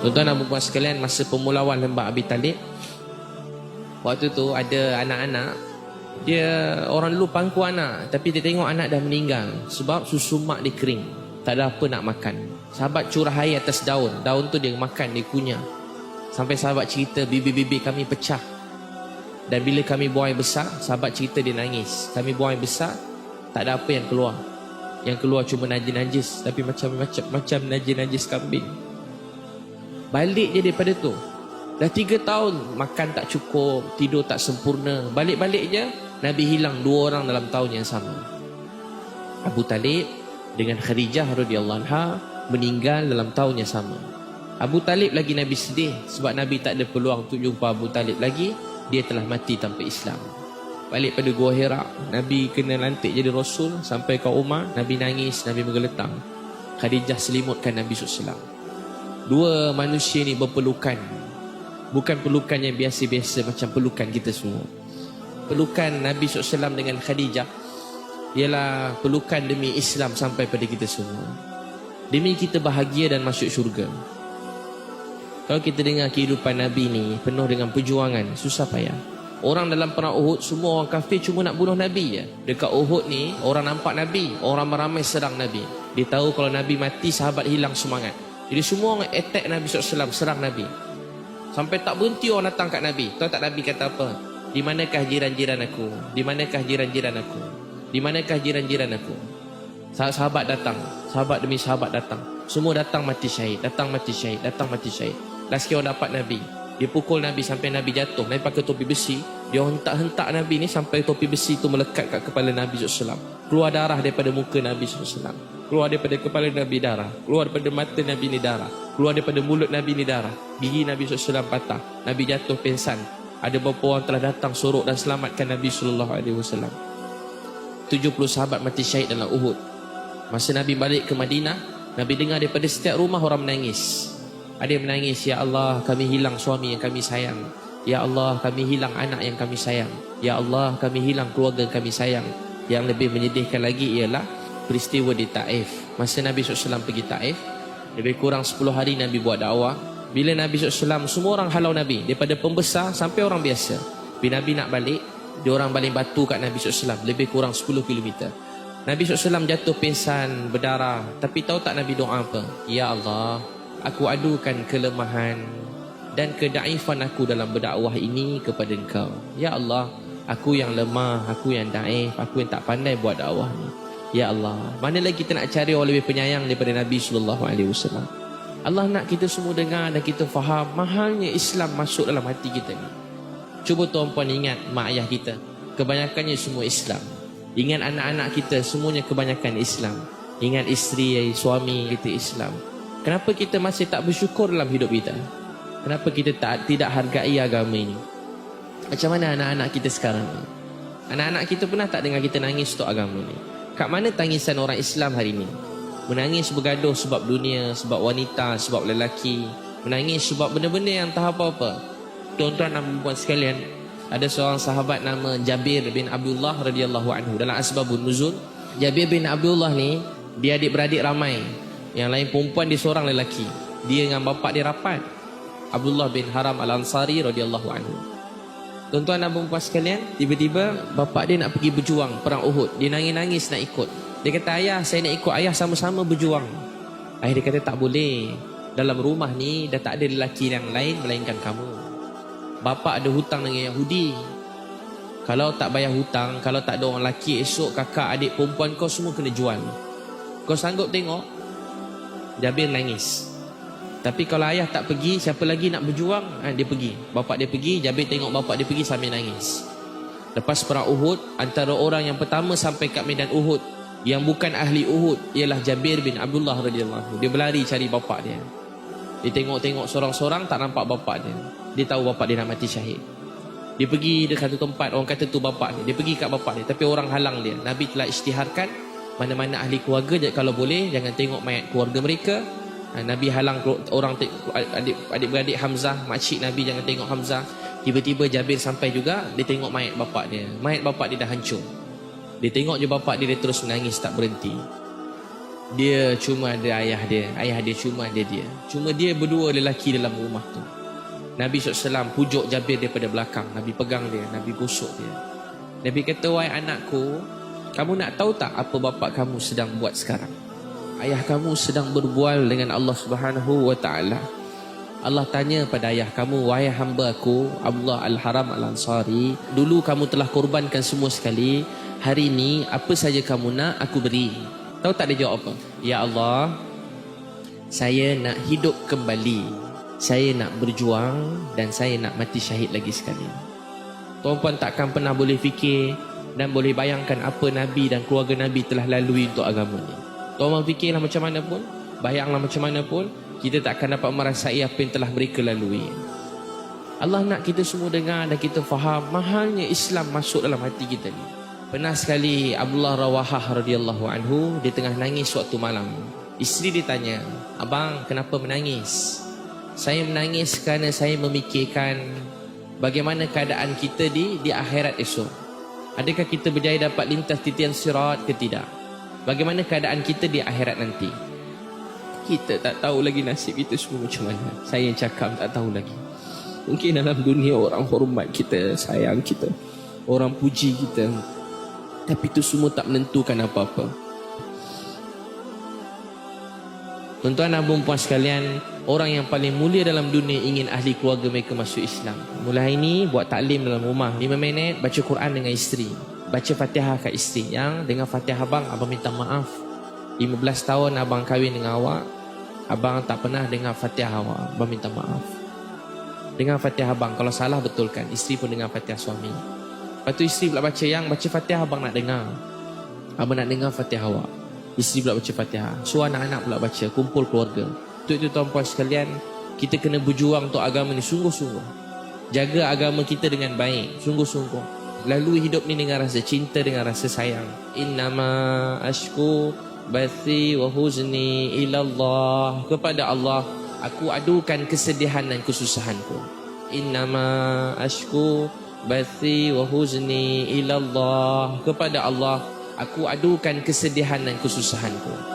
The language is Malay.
Tuan-tuan dan puan sekalian, masa pemulawan lembah Abi Talib, waktu tu ada anak-anak, dia orang dulu pangku anak, tapi dia tengok anak dah meninggal sebab susu mak dia kering, tak ada apa nak makan. Sahabat curah air atas daun, daun tu dia makan, dia kunyah. Sampai sahabat cerita, bibir-bibir kami pecah. Dan bila kami buang air besar, sahabat cerita dia nangis. Kami buang air besar, tak ada apa yang keluar. Yang keluar cuma najis-najis, tapi macam najis-najis kambing. Balik je daripada tu. Dah 3 tahun makan tak cukup, tidur tak sempurna. Balik-balik je Nabi hilang 2 orang dalam tahun yang sama. Abu Talib dengan Khadijah radhiyallahu anha meninggal dalam tahun yang sama. Abu Talib lagi Nabi sedih sebab Nabi tak ada peluang untuk jumpa Abu Talib lagi. Dia telah mati tanpa Islam. Balik pada Gua Hira, Nabi kena lantik jadi Rasul. Sampai ke Umar, Nabi nangis, Nabi menggeletang. Khadijah selimutkan Nabi SAW. 2 manusia ni berpelukan. Bukan pelukan yang biasa-biasa macam pelukan kita semua. Pelukan Nabi SAW dengan Khadijah ialah pelukan demi Islam sampai pada kita semua. Demi kita bahagia dan masuk syurga. Kalau kita dengar kehidupan Nabi ni penuh dengan perjuangan, susah payah. Orang dalam perang Uhud, semua orang kafir cuma nak bunuh Nabi je. Dekat Uhud ni, orang nampak Nabi, orang ramai serang Nabi. Dia tahu kalau Nabi mati, sahabat hilang semangat. Jadi semua orang attack Nabi SAW, serang Nabi. Sampai tak berhenti orang datang kat Nabi. Tahu tak Nabi kata apa? Di manakah jiran-jiran aku? Di manakah jiran-jiran aku? Di manakah jiran-jiran aku? Sahabat datang, sahabat demi sahabat datang. Semua datang mati syahid, datang mati syahid, datang mati syahid. Last kali orang dapat Nabi. Dia pukul Nabi sampai Nabi jatuh. Nabi pakai topi besi. Dia hentak-hentak Nabi ni sampai topi besi tu melekat kat kepala Nabi SAW. Keluar darah daripada muka Nabi SAW. Keluar daripada kepala Nabi darah. Keluar daripada mata Nabi ni darah. Keluar daripada mulut Nabi ni darah. Gigi Nabi SAW patah. Nabi jatuh pingsan. Ada beberapa orang telah datang sorok dan selamatkan Nabi SAW. 70 sahabat mati syahid dalam Uhud. Masa Nabi balik ke Madinah, Nabi dengar daripada setiap rumah orang menangis. Ada yang menangis, ya Allah kami hilang suami yang kami sayang. Ya Allah kami hilang anak yang kami sayang. Ya Allah kami hilang keluarga yang kami sayang. Yang lebih menyedihkan lagi ialah peristiwa di Taif. Masa Nabi SAW pergi Taif, lebih kurang 10 hari Nabi buat dakwah. Bila Nabi SAW, semua orang halau Nabi, daripada pembesar sampai orang biasa. Bila Nabi nak balik, dia orang baling batu kat Nabi SAW, lebih kurang 10 km. Nabi SAW jatuh pingsan, berdarah. Tapi tahu tak Nabi doa apa? Ya Allah, aku adukan kelemahan dan kedaifan aku dalam berdakwah ini kepada Engkau. Ya Allah, aku yang lemah, aku yang daif, aku yang tak pandai buat dakwah ni. Ya Allah, mana lagi kita nak cari orang lebih penyayang daripada Nabi SAW. Allah nak kita semua dengar dan kita faham mahalnya Islam masuk dalam hati kita ni. Cuba tuan-puan ingat mak ayah kita, kebanyakannya semua Islam. Ingat anak-anak kita, semuanya kebanyakan Islam. Ingat isteri, suami kita Islam. Kenapa kita masih tak bersyukur dalam hidup kita? Kenapa kita tidak hargai agama ini? Macam mana anak-anak kita sekarang ni? Anak-anak kita pernah tak dengar kita nangis untuk agama ni? Kat mana tangisan orang Islam hari ini? Menangis bergaduh sebab dunia, sebab wanita, sebab lelaki. Menangis sebab benda-benda yang tak apa-apa. Tuan-tuan dan puan sekalian, ada seorang sahabat nama Jabir bin Abdullah radhiyallahu anhu. Dalam Asbabun Nuzul, Jabir bin Abdullah ni, dia adik-beradik ramai. Yang lain perempuan, dia seorang lelaki. Dia dengan bapak dia rapat, Abdullah bin Haram Al-Ansari radhiyallahu anhu. Tuan-tuan dan puan sekalian, tiba-tiba bapak dia nak pergi berjuang perang Uhud. Dia nangis-nangis nak ikut. Dia kata, ayah saya nak ikut, ayah sama-sama berjuang. Ayah dia kata, tak boleh. Dalam rumah ni dah tak ada lelaki yang lain melainkan kamu. Bapak ada hutang dengan Yahudi. Kalau tak bayar hutang, kalau tak ada orang lelaki, esok kakak, adik, perempuan kau semua kena jual. Kau sanggup tengok? Jabir nangis. Tapi kalau ayah tak pergi, siapa lagi nak berjuang? Dia pergi. Bapak dia pergi, Jabir tengok bapak dia pergi sambil nangis. Lepas perang Uhud, antara orang yang pertama sampai kat medan Uhud, yang bukan ahli Uhud, ialah Jabir bin Abdullah radhiyallahu anhu. Dia berlari cari bapak dia. Dia tengok-tengok sorang-sorang, tak nampak bapak dia. Dia tahu bapak dia nak mati syahid. Dia pergi dekat satu tempat, orang kata tu bapak dia. Dia pergi kat bapak dia, tapi orang halang dia. Nabi telah isytiharkan, mana-mana ahli keluarga, kalau boleh jangan tengok mayat keluarga mereka. Nabi halang orang, adik-beradik Hamzah, makcik Nabi jangan tengok Hamzah. Tiba-tiba Jabir sampai juga, dia tengok mayat bapak dia. Mayat bapak dia dah hancur. Dia tengok je bapak dia, dia terus menangis tak berhenti. Dia cuma ada ayah dia. Ayah dia cuma ada dia. Cuma dia berdua lelaki dalam rumah tu. Nabi SAW pujuk Jabir daripada belakang. Nabi pegang dia, Nabi gosok dia. Nabi kata, wahai anakku, kamu nak tahu tak apa bapa kamu sedang buat sekarang? Ayah kamu sedang berbual dengan Allah Subhanahu wa taala. Allah tanya pada ayah kamu, wahai hamba aku Abdullah Al-Haram Al-Ansari, dulu kamu telah korbankan semua sekali, hari ini apa saja kamu nak aku beri. Tahu tak dia jawab apa? Ya Allah, saya nak hidup kembali, saya nak berjuang dan saya nak mati syahid lagi sekali. Tuan-puan takkan pernah boleh fikir dan boleh bayangkan apa Nabi dan keluarga Nabi telah lalui untuk agama ni. Tuan-puan fikirlah macam mana pun, bayanglah macam mana pun, kita takkan dapat merasai apa yang telah mereka lalui. Allah nak kita semua dengar dan kita faham mahalnya Islam masuk dalam hati kita ni. Pernah sekali Abdullah Rawahah radhiyallahu anhu, dia tengah nangis suatu malam. Isteri dia tanya, abang kenapa menangis? Saya menangis kerana saya memikirkan bagaimana keadaan kita di akhirat esok. Adakah kita berjaya dapat lintas titian sirat ke tidak? Bagaimana keadaan kita di akhirat nanti? Kita tak tahu lagi nasib kita semua macam mana. Saya yang cakap tak tahu lagi. Mungkin dalam dunia orang hormat kita, sayang kita, orang puji kita, tapi itu semua tak menentukan apa-apa. Tuan-tuan dan puan sekalian, orang yang paling mulia dalam dunia ingin ahli keluarga mereka masuk Islam. Mulai ini buat taklim dalam rumah 5 minit, baca Quran dengan isteri, baca Fatihah kat isteri. Yang dengan Fatihah abang minta maaf, 15 tahun abang kahwin dengan awak, abang tak pernah dengar Fatihah awak, abang minta maaf. Dengan Fatihah abang, kalau salah betulkan. Isteri pun dengan Fatihah suami. Lepas tu isteri pula baca, yang baca Fatihah abang nak dengar, abang nak dengar Fatihah awak. Isteri pula baca Fatihah. So anak-anak pula baca, kumpul keluarga. Untuk itu tuan-puan sekalian, kita kena berjuang untuk agama ni sungguh-sungguh. Jaga agama kita dengan baik, sungguh-sungguh. Lalui hidup ni dengan rasa cinta, dengan rasa sayang. Innama ashku bathi wa huzni ilallah. Kepada Allah aku adukan kesedihan dan kesusahanku. Innama ashku bathi wa huzni ilallah. Kepada Allah aku adukan kesedihan dan kesusahanku.